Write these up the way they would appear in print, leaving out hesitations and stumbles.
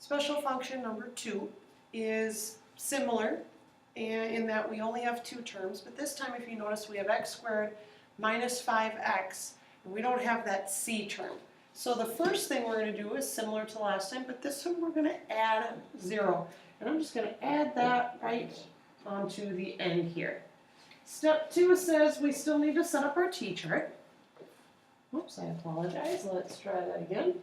Special function number 2 is similar in that we only have two terms, but this time if you notice we have x squared minus 5x, and we don't have that c term. So the first thing we're going to do is similar to last time, but this time we're going to add 0. And I'm just going to add that right onto the end here. Step 2 says we still need to set up our t-chart. Oops, I apologize. Let's try that again.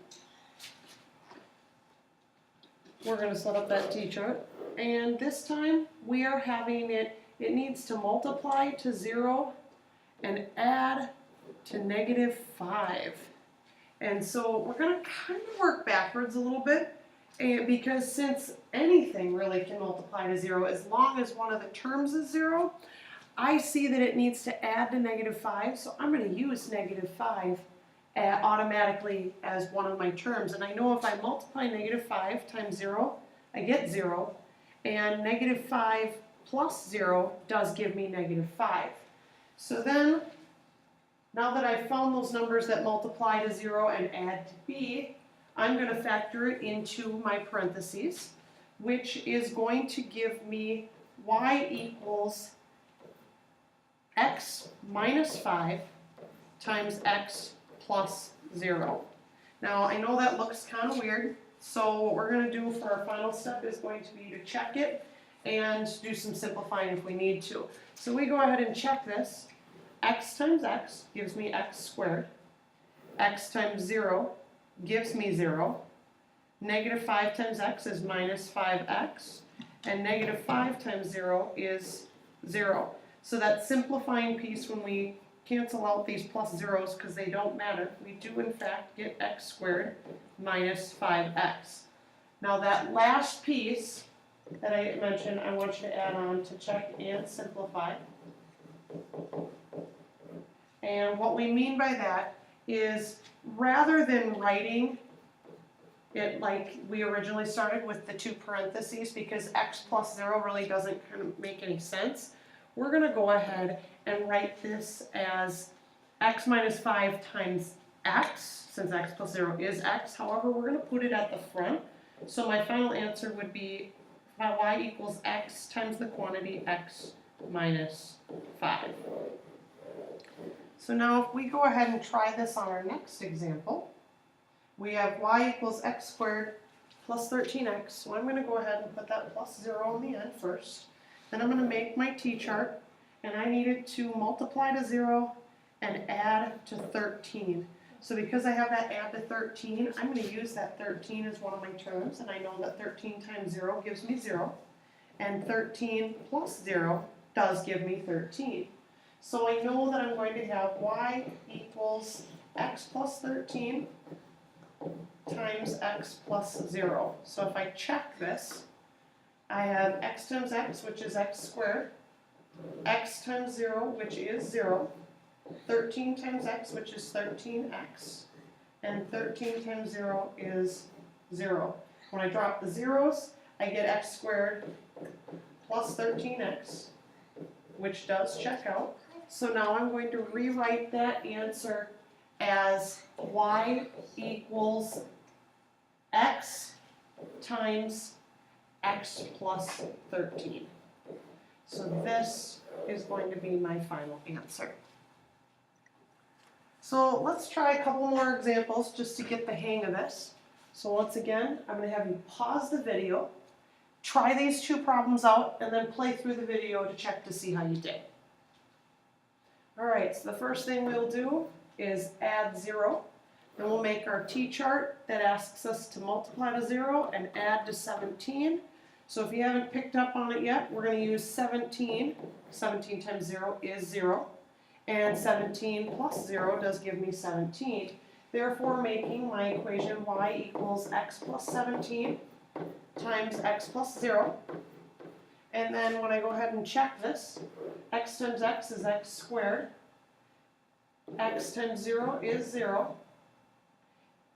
We're going to set up that t-chart, and this time we are having it needs to multiply to 0 and add to -5. And so we're going to kind of work backwards a little bit, because since anything really can multiply to 0 as long as one of the terms is 0, I see that it needs to add to -5, so I'm going to use -5 automatically as one of my terms. And I know if I multiply -5 times 0, I get 0, and -5 plus 0 does give me -5. So then, now that I've found those numbers that multiply to 0 and add to b, I'm going to factor it into my parentheses, which is going to give me y equals x minus 5 times x plus 0. Now I know that looks kind of weird, so what we're going to do for our final step is going to be to check it and do some simplifying if we need to. So we go ahead and check this. X times x gives me x squared. X times 0 gives me 0. -5 times x is minus 5x. And -5 times 0 is 0. So that simplifying piece, when we cancel out these plus zeros because they don't matter, we do in fact get x squared minus 5x. Now that last piece that I mentioned, I want you to add on to check and simplify. And what we mean by that is, rather than writing it like we originally started with the two parentheses, because x plus 0 really doesn't kind of make any sense, we're going to go ahead and write this as x minus 5 times x, since x plus 0 is x. However, we're going to put it at the front. So my final answer would be y equals x times the quantity x minus 5. So now if we go ahead and try this on our next example, we have y equals x squared plus 13x. So I'm going to go ahead and put that plus 0 on the end first. Then I'm going to make my t-chart, and I need it to multiply to 0 and add to 13. So because I have that add to 13, I'm going to use that 13 as one of my terms, and I know that 13 times 0 gives me 0, and 13 plus 0 does give me 13. So I know that I'm going to have y equals x plus 13 times x plus 0. So if I check this, I have x times x, which is x squared, x times 0, which is 0, 13 times x, which is 13x, and 13 times 0 is 0. When I drop the zeros, I get x squared plus 13x, which does check out. So now I'm going to rewrite that answer as y equals x times x plus 13. So this is going to be my final answer. So let's try a couple more examples just to get the hang of this. So once again, I'm going to have you pause the video, try these two problems out, and then play through the video to check to see how you did. Alright, so the first thing we'll do is add 0. Then we'll make our t-chart that asks us to multiply to 0 and add to 17. So if you haven't picked up on it yet, we're going to use 17. 17 times 0 is 0. And 17 plus 0 does give me 17. Therefore, making my equation y equals x plus 17 times x plus 0. And then when I go ahead and check this, x times x is x squared. X times 0 is 0.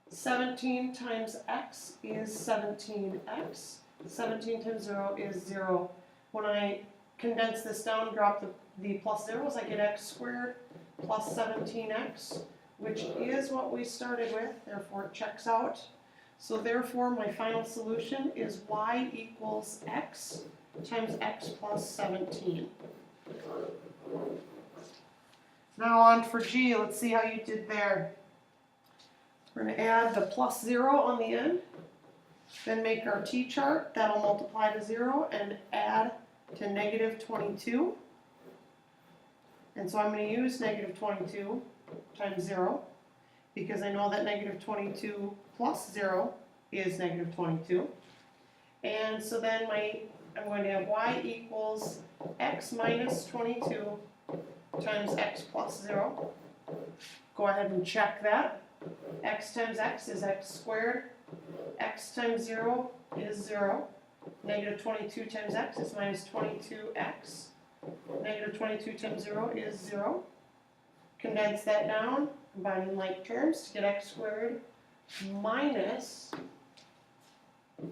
17 times x is 17x. 17 times 0 is 0. When I condense this down and drop the plus zeros, I get x squared plus 17x, which is what we started with, therefore it checks out. So therefore, my final solution is y equals x times x plus 17. Now on for g, let's see how you did there. We're going to add the plus 0 on the end, then make our t-chart. That'll multiply to 0 and add to negative 22. And so I'm going to use negative 22 times 0, because I know that negative 22 plus 0 is negative 22. And so then I'm going to have y equals x minus 22 times x plus 0. Go ahead and check that. X times x is x squared. X times 0 is 0. Negative 22 times x is minus 22x. Negative 22 times 0 is 0. Condense that down, combining like terms to get x squared minus, so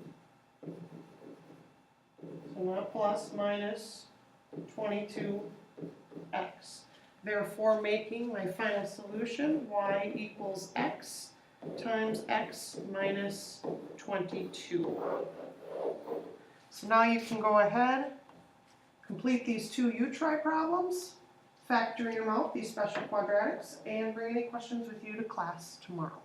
not plus, minus 22x. Therefore, making my final solution y equals x times x minus 22. So now you can go ahead, complete these two U-try problems, factoring them out, these special quadratics, and bring any questions with you to class tomorrow.